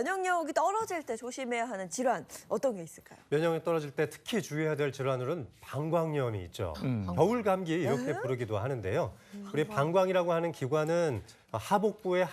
면역력이 떨어질 때 조심해야 하는 질환 어떤 게 있을까요? 면역력이 떨어질 때 특히 주의해야 될 질환으로는 방광염이 있죠. 겨울 감기 이렇게 부르기도 하는데요. 우리 방광이라고 하는 기관은 하복부의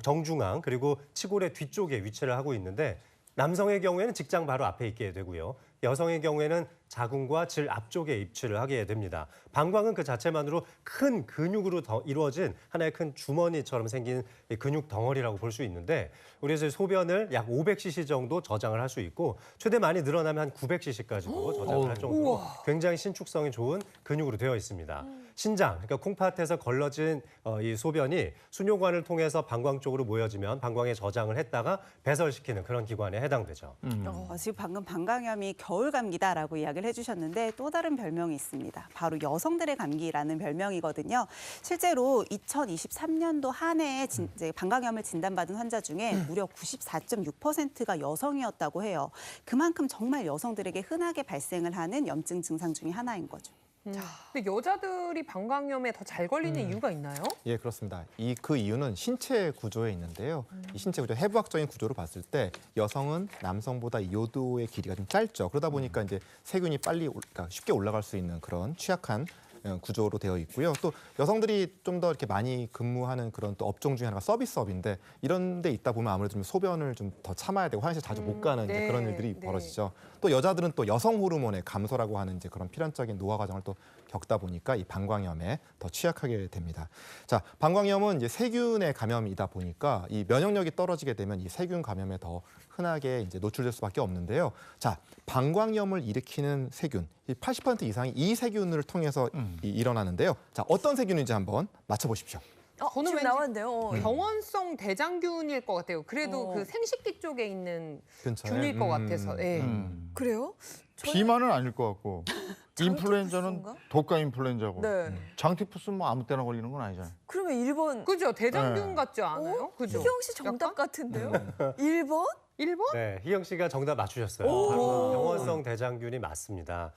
정중앙 그리고 치골의 뒤쪽에 위치를 하고 있는데 남성의 경우에는 직장 바로 앞에 있게 되고요. 여성의 경우에는 자궁과 질 앞쪽에 입치를 하게 됩니다. 방광은 그 자체만으로 큰 근육으로 이루어진 하나의 큰 주머니처럼 생긴 근육 덩어리라고 볼 수 있는데 우리 소변을 약 500cc 정도 저장을 할 수 있고 최대 많이 늘어나면 한 900cc까지도 저장을 할 정도로 굉장히 신축성이 좋은 근육으로 되어 있습니다. 신장, 그러니까 콩팥에서 걸러진 이 소변이 수뇨관을 통해서 방광 쪽으로 모여지면 방광에 저장을 했다가 배설시키는 그런 기관에 해당되죠. 지금 방금 방광염이 겨울 감기다라고 이야기를 해주셨는데 또 다른 별명이 있습니다. 바로 여성들의 감기라는 별명이거든요. 실제로 2023년도 한 해에 이제 방광염을 진단받은 환자 중에 무려 94.6%가 여성이었다고 해요. 그만큼 정말 여성들에게 흔하게 발생을 하는 염증 증상 중에 하나인 거죠. 근데 여자들이 방광염에 더 잘 걸리는 이유가 있나요? 예, 그렇습니다. 그 이유는 신체 구조에 있는데요. 이 신체 구조, 해부학적인 구조로 봤을 때 여성은 남성보다 이 요도의 길이가 좀 짧죠. 그러다 보니까 이제 세균이 그러니까 쉽게 올라갈 수 있는 그런 취약한 구조로 되어 있고요. 또 여성들이 좀 더 이렇게 많이 근무하는 그런 또 업종 중에 하나가 서비스업인데 이런 데 있다 보면 아무래도 좀 소변을 좀 더 참아야 되고 화장실 자주 못 가는 이제 그런 일들이 벌어지죠. 또 여자들은 또 여성 호르몬의 감소라고 하는 이제 그런 필연적인 노화 과정을 또 겪다 보니까 이 방광염에 더 취약하게 됩니다. 자, 방광염은 이제 세균의 감염이다 보니까 이 면역력이 떨어지게 되면 이 세균 감염에 더 흔하게 이제 노출될 수밖에 없는데요. 자, 방광염을 일으키는 세균, 80% 이상이 이 세균을 통해서 일어나는데요. 자, 어떤 세균인지 한번 맞춰보십시오. 저는 지금 왠지 나왔는데요. 병원성 대장균일 것 같아요. 그래도 그 생식기 쪽에 있는 근처에? 균일 것 같아서. 예. 그래요? 비만은 아닐 것 같고 인플루엔자는 장티푸스인가? 독가 인플루엔자고 네. 장티푸스는 뭐 아무 때나 걸리는 건 아니잖아요. 그러면 1번 그죠? 대장균 네. 같지 않아요? 그죠? 희경 씨 정답 약간? 같은데요? 1번? 1번? 네, 희경 씨가 정답 맞추셨어요. 바로 병원성 대장균이 맞습니다.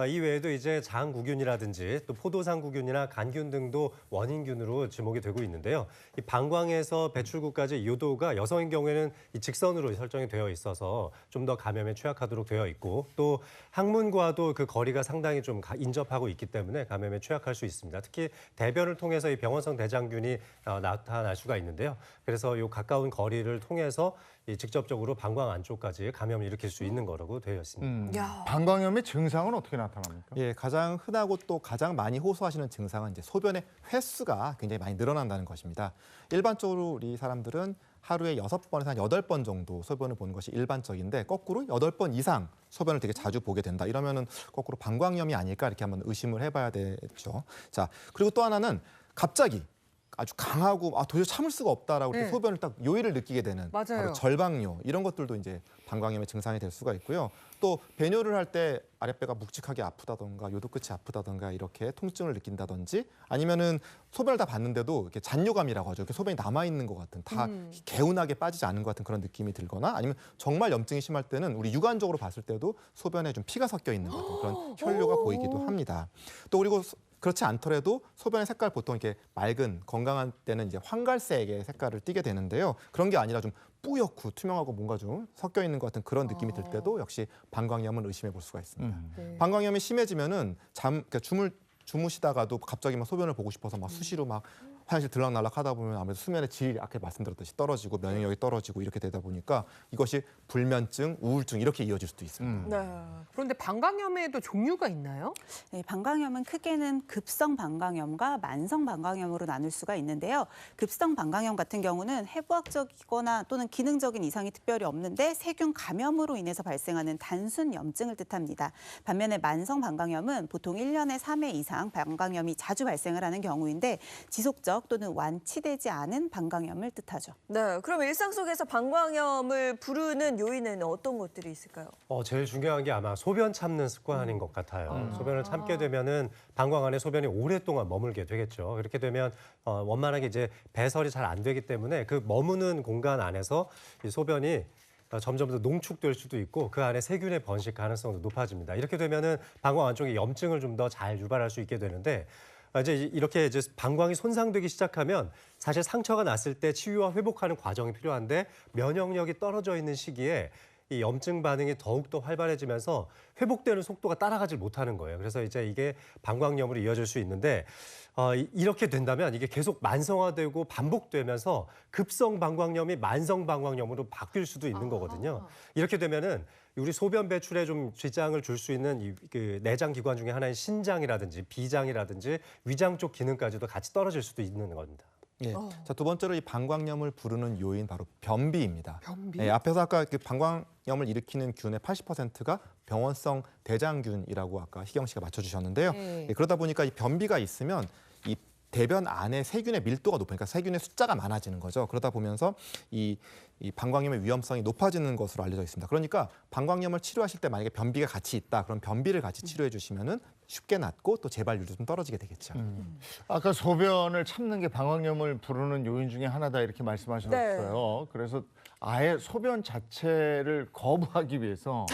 이 외에도 이제 장구균이라든지 또 포도상구균이나 간균 등도 원인균으로 지목이 되고 있는데요. 이 방광에서 배출구까지 요도가 여성인 경우에는 이 직선으로 설정이 되어 있어서 좀 더 감염에 취약하도록 되어 있고 또 항문과도 그 거리가 상당히 좀 인접하고 있기 때문에 감염에 취약할 수 있습니다. 특히 대변을 통해서 이 병원성 대장균이 나타날 수가 있는데요. 그래서 이 가까운 거리를 통해서 이 직접적으로 방광 안쪽까지 감염을 일으킬 수 있는 거라고 되어 있습니다. 야. 방광염의 증상은 어떻게 나타납니까? 예, 가장 흔하고 또 가장 많이 호소하시는 증상은 이제 소변의 횟수가 굉장히 많이 늘어난다는 것입니다. 일반적으로 우리 사람들은 하루에 6번에서 한 8번 정도 소변을 보는 것이 일반적인데 거꾸로 8번 이상 소변을 되게 자주 보게 된다. 이러면은 거꾸로 방광염이 아닐까 이렇게 한번 의심을 해봐야 되죠. 자, 그리고 또 하나는 갑자기 아주 강하고 도저히 참을 수가 없다라고 이렇게 소변을 딱 요일을 느끼게 되는 맞아요. 바로 절방요 이런 것들도 이제 방광염의 증상이 될 수가 있고요. 또 배뇨를 할 때 아랫배가 묵직하게 아프다던가 요도 끝이 아프다던가 이렇게 통증을 느낀다든지 아니면은 소변을 다 봤는데도 이렇게 잔뇨감이라고 하죠. 이렇게 소변이 남아 있는 것 같은 다 개운하게 빠지지 않은 것 같은 그런 느낌이 들거나 아니면 정말 염증이 심할 때는 우리 육안적으로 봤을 때도 소변에 좀 피가 섞여 있는 것 같은 그런 혈뇨가 보이기도 합니다. 또 그리고 그렇지 않더라도 소변의 색깔 보통 이렇게 맑은 건강한 때는 이제 황갈색의 색깔을 띠게 되는데요. 그런 게 아니라 좀 뿌옇고 투명하고 뭔가 좀 섞여 있는 것 같은 그런 느낌이 들 때도 역시 방광염을 의심해 볼 수가 있습니다. 방광염이 심해지면은 그러니까 주무시다가도 갑자기 막 소변을 보고 싶어서 막 수시로 막 화장실 들락날락 하다 보면 아무래도 수면의 질이 아까 말씀드렸듯이 떨어지고 면역력이 떨어지고 이렇게 되다 보니까 이것이 불면증, 우울증 이렇게 이어질 수도 있습니다. 네. 그런데 방광염에도 종류가 있나요? 네, 방광염은 크게는 급성 방광염과 만성 방광염으로 나눌 수가 있는데요. 급성 방광염 같은 경우는 해부학적이거나 또는 기능적인 이상이 특별히 없는데 세균 감염으로 인해서 발생하는 단순 염증을 뜻합니다. 반면에 만성 방광염은 보통 1년에 3회 이상 방광염이 자주 발생을 하는 경우인데 지속적 또는 완치되지 않은 방광염을 뜻하죠. 네. 그럼 일상 속에서 방광염을 부르는 요인은 어떤 것들이 있을까요? 제일 중요한 게 아마 소변 참는 습관인 것 같아요. 소변을 참게 되면은 방광 안에 소변이 오랫동안 머물게 되겠죠. 그렇게 되면 원만하게 이제 배설이 잘 안 되기 때문에 그 머무는 공간 안에서 이 소변이 점점 더 농축될 수도 있고 그 안에 세균의 번식 가능성도 높아집니다. 이렇게 되면은 방광 안쪽에 염증을 좀 더 잘 유발할 수 있게 되는데 이제 이렇게 이제 방광이 손상되기 시작하면 사실 상처가 났을 때 치유와 회복하는 과정이 필요한데 면역력이 떨어져 있는 시기에 이 염증 반응이 더욱더 활발해지면서 회복되는 속도가 따라가질 못하는 거예요. 그래서 이제 이게 방광염으로 이어질 수 있는데 이렇게 된다면 이게 계속 만성화되고 반복되면서 급성 방광염이 만성 방광염으로 바뀔 수도 있는 거거든요. 이렇게 되면은 우리 소변 배출에 좀 지장을 줄 수 있는 그 내장 기관 중에 하나인 신장이라든지 비장이라든지 위장 쪽 기능까지도 같이 떨어질 수도 있는 겁니다. 예. 자, 두 번째로 이 방광염을 부르는 요인 바로 변비입니다. 변비? 예, 앞에서 아까 그 방광염을 일으키는 균의 80%가 병원성 대장균이라고 아까 희경 씨가 맞춰주셨는데요. 네. 예, 그러다 보니까 이 변비가 있으면 이 대변 안에 세균의 밀도가 높으니까 세균의 숫자가 많아지는 거죠. 그러다 보면서 이 방광염의 위험성이 높아지는 것으로 알려져 있습니다. 그러니까 방광염을 치료하실 때 만약에 변비가 같이 있다, 그럼 변비를 같이 치료해 주시면은 쉽게 낫고 또 재발률도 좀 떨어지게 되겠죠. 아까 소변을 참는 게 방광염을 부르는 요인 중에 하나다 이렇게 말씀하셨어요. 네. 그래서 아예 소변 자체를 거부하기 위해서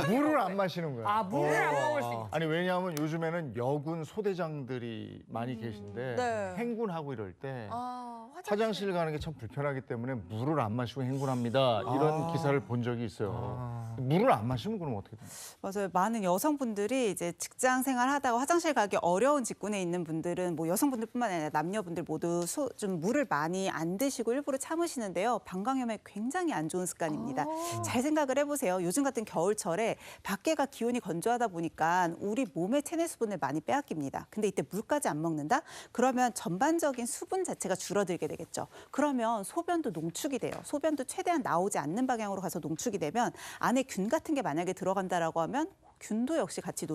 물을 안 마시는 거예요. 아, 물을 안 먹을 수 있지. 아니 왜냐하면 요즘에는 여군 소대장들이 많이 계신데 네. 행군하고 이럴 때 아, 화장실 가는 게 참 불편하기 때문에 물을 안 마시고 행군합니다. 이런 기사를 본 적이 있어요. 물을 안 마시면 그럼 어떻게 돼요? 맞아요. 많은 여성분들이 이제 직장 생활하다가 화장실 가기 어려운 직군에 있는 분들은 뭐 여성분들뿐만 아니라 남녀분들 모두 좀 물을 많이 안 드시고 일부러 참으시는데요. 방광염에 굉장히 안 좋은 습관입니다. 잘 생각을 해보세요. 요즘 같은 겨울철에 밖에가 기온이 건조하다 보니까 우리 몸의 체내 수분을 많이 빼앗깁니다. 근데 이때 물까지 안 먹는다? 그러면 전반적인 수분 자체가 줄어들게 되겠죠. 그러면 소변도 농축이 돼요. 소변도 최대한 나오지 않는 방향으로 가서 농축이 되면 안에 균 같은 게 만약에 들어간다라고 하면 균도 역시 같이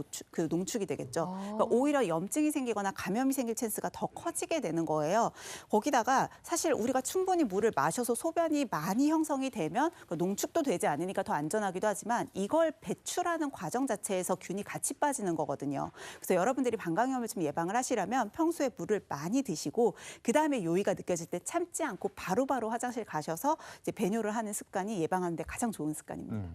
농축이 되겠죠. 그러니까 오히려 염증이 생기거나 감염이 생길 찬스가 더 커지게 되는 거예요. 거기다가 사실 우리가 충분히 물을 마셔서 소변이 많이 형성이 되면 농축도 되지 않으니까 더 안전하기도 하지만 이걸 배출하는 과정 자체에서 균이 같이 빠지는 거거든요. 그래서 여러분들이 방광염을 좀 예방을 하시려면 평소에 물을 많이 드시고 그다음에 요의가 느껴질 때 참지 않고 바로바로 화장실 가셔서 이제 배뇨를 하는 습관이 예방하는 데 가장 좋은 습관입니다.